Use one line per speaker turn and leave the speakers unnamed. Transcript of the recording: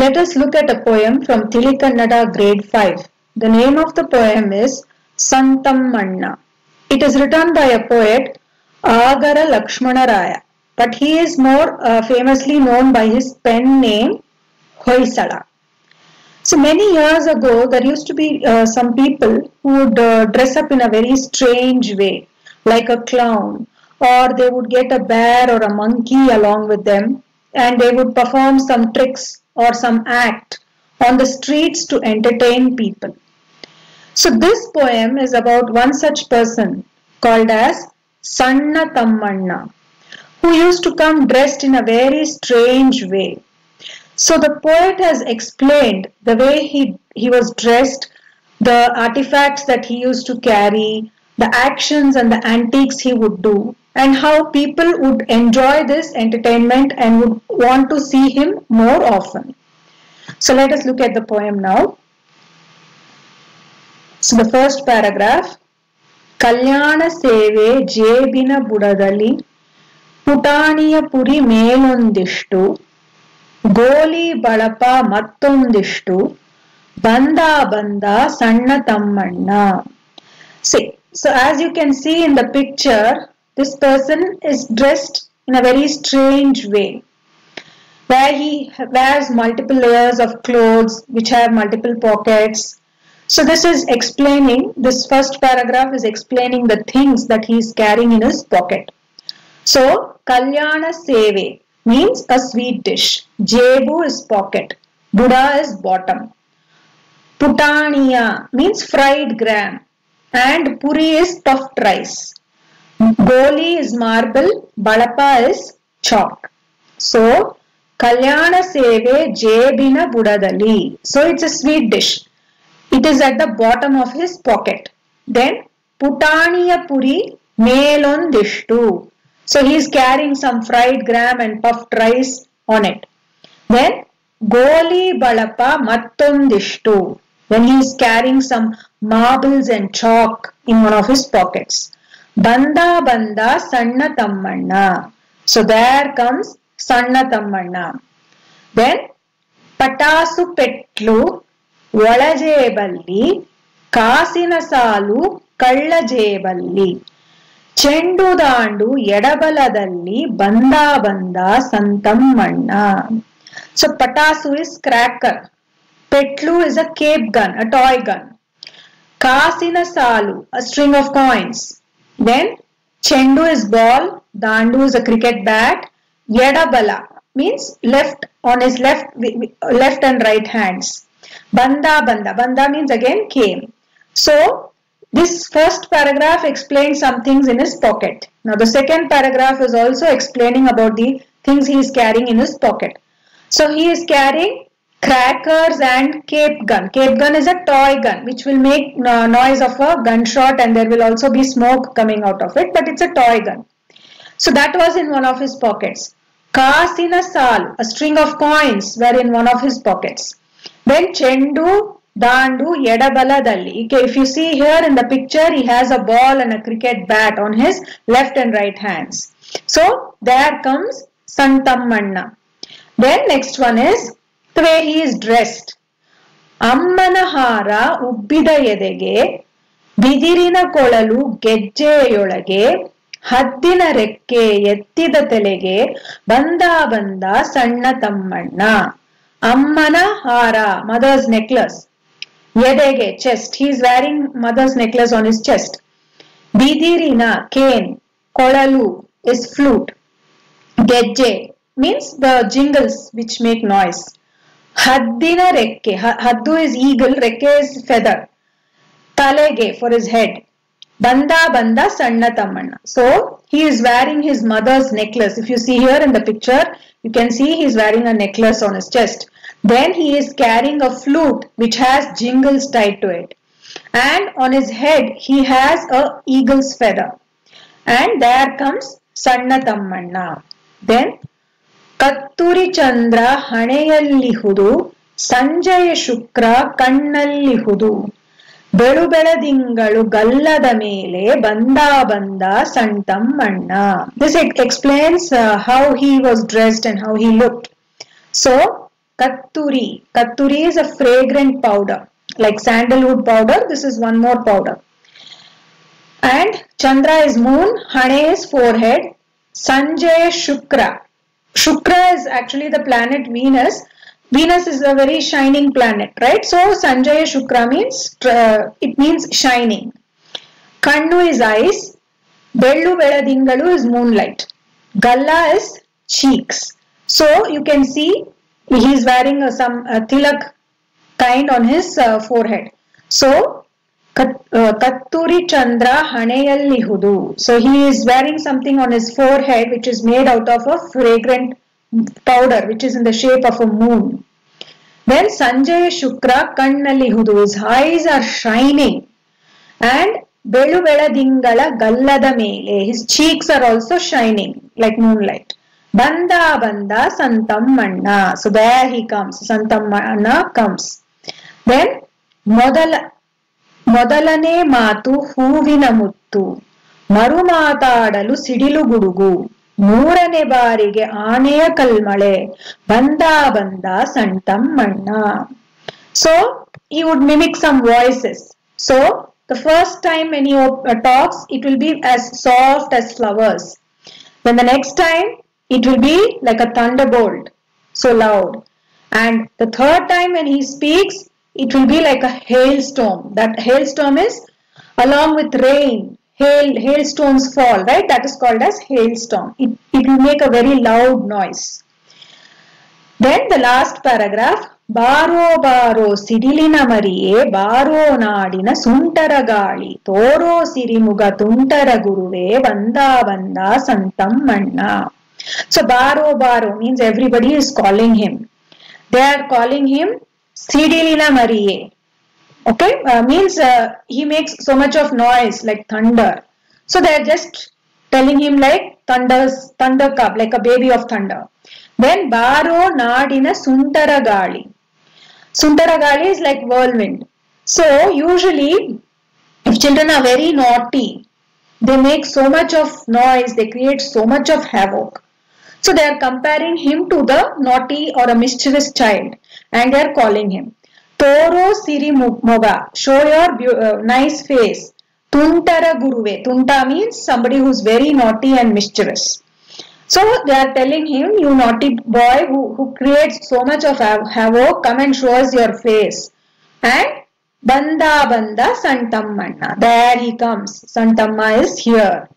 Let us look at a poem from Tilikannada grade 5. The name of the poem is Santammanna. It is written by a poet Agara Lakshmana Raya, but he is more famously known by his pen name Hoysala. So many years ago, there used to be some people who would dress up in a very strange way, like a clown, or they would get a bear or a monkey along with them, and they would perform some tricks or some act on the streets to entertain people. So this poem is about one such person called as Sanna Tammanna, who used to come dressed in a very strange way. So the poet has explained the way he was dressed, the artifacts that he used to carry, the actions and the antiques he would do, and how people would enjoy this entertainment and would want to see him more often. So let us look at the poem now. So the first paragraph, Kalyana Seve Jebina Budadali Putaniya Puri Melondishtu ಗೋಲಿ ಬಳಪ ಮತ್ತೊಂದಿಷ್ಟು ಬಂದ ಬಂದ ಸಣ್ಣ Thammanna. See, so as you can see in the picture, this person is dressed in a very strange way, where he wears multiple layers of clothes which have multiple pockets. So this is explaining, this first paragraph is explaining the things that he is carrying in his pocket. So, Kalyana Seve means a sweet dish. Jebu is pocket. Buddha is bottom. Putaniya means fried gram. And puri is puffed rice. Goli is marble. Balapa is chalk. So, Kalyana Seve Jebina Budadali. So, it's a sweet dish. It is at the bottom of his pocket. Then, Putaniya Puri Melondishtu. So he is carrying some fried gram and puffed rice on it. Then Goli Balapa Mattondishtu. Then he is carrying some marbles and chalk in one of his pockets. Banda Banda Sanna Tammanna. So there comes Sanna Tammanna. Then Patasu Petlu Valajeballi Kasina Salu Kallajeballi. ಚೆಂಡು ದಾಂಡು ಎಡಬಲದಲ್ಲಿ ಬಂದ ಬಂದ ಸಂತಮ್ಮಣ್ಣ. So patasu is cracker. Petlu is a cape gun, a toy gun. Kasina salu, a string of coins. Then chendu is ball, dandu is a cricket bat. Yedabala means left, on his left and right hands. Banda banda, banda means again came. So this first paragraph explains some things in his pocket. Now the second paragraph is also explaining about the things he is carrying in his pocket. So he is carrying crackers and cape gun. Cape gun is a toy gun which will make noise of a gunshot, and there will also be smoke coming out of it, but it's a toy gun. So that was in one of his pockets. Kasina sal, a string of coins were in one of his pockets. Then chendu Dandu Yedabaladalli. Okay, if you see here in the picture, he has a ball and a cricket bat on his left and right hands. So there comes Santammanna. Then next one is the way he is dressed. Ammanahara ubbida yedege bidirina kolalu ಗೆಜ್ಜೆಯೊಳಗೆ ಹದ್ದಿನ ರೆಕ್ಕೆ ಎತ್ತಿದ ತಲೆಗೆ ಬಂದ ಬಂದ ಸಣ್ಣ Thammanna. Ammana hara, mother's necklace. Yedege, chest. He is wearing mother's necklace on his chest. Bidirina, cane. Kolalu is flute. Gejje means the jingles which make noise. Haddina rekke. Haddu is eagle, rekke is feather. Talege for his head. Banda banda sanna tammanna. So he is wearing his mother's necklace. If you see here in the picture, you can see he is wearing a necklace on his chest. Then he is carrying a flute which has jingles tied to it. And on his head he has a eagle's feather. And there comes Sanna Tammanna. Then Katturi Chandra Haneyallihudu Sanjaya Shukra Kannallihudu ಬೆಳು ಬೆಳದಿಂಗಳು ಗಲ್ಲದ ಮೇಲೆ ಬಂದ ಬಂದ ಸಂತಮ್ಮಣ್ಣ. This explains how he was dressed and how he looked. So Katturi. Katturi is a fragrant powder, like sandalwood powder. This is one more powder. And Chandra is moon, Hane is forehead, Sanjay Shukra. Shukra is actually the planet Venus. Venus is a very shining planet, right? So Sanjay Shukra means, it means shining. Kannu is eyes, Bellu Veladingalu is moonlight, Galla is cheeks. So you can see he is wearing some tilak kind on his forehead. So Katturi Chandra Haneyalli Hudu. So he is wearing something on his forehead which is made out of a fragrant powder which is in the shape of a moon. Then Sanjay Shukra Kannalli Hudu. His eyes are shining. And Belu Veladingala Gallada Mele. His cheeks are also shining like moonlight. Banda Banda Santam Manna. So there he comes. Santam Manna comes. Then ಮೊದಲನೇ ಮಾತು ಹೂವಿನ ಮುತ್ತು ಮರುಮಾತಾಡಲು ಸಿಡಿಲು ಗುಡುಗು ಮೂರನೇ ಬಾರಿಗೆ ಆನೆಯ ಕಲ್ಮಳೆ ಬಂದ ಬಂದ ಸಂತಮ್ಮಣ್ಣ. So he would mimic some voices. So the first time when he talks, it will be as soft as flowers. Then the next time it will be like a thunderbolt, so loud. And the third time when he speaks, it will be like a hailstorm. That hailstorm is along with rain. Hailstones fall, right? That is called as hailstorm. It will make a very loud noise. Then the last paragraph. Baro baro sidilina mariye baro nadina suntara gali toro sirimuga tuntara guruve vanda vanda santammanna. So baro baro means everybody is calling him. They are calling him Sidilina Mariye. Okay, means he makes so much of noise like thunder. So they are just telling him like thunder cup, like a baby of thunder. Then Baro Nadina Suntara Gali. Suntara Gali is like whirlwind. So usually, if children are very naughty, they make so much of noise, they create so much of havoc. So they are comparing him to the naughty or a mischievous child. And they are calling him Toro Siri Moga, show your nice face. Tuntara Guruve. Tunta means somebody who is very naughty and mischievous. So they are telling him, you naughty boy who creates so much of havoc, come and show us your face. And Banda Banda Santammanna. There he comes. Santamma is here.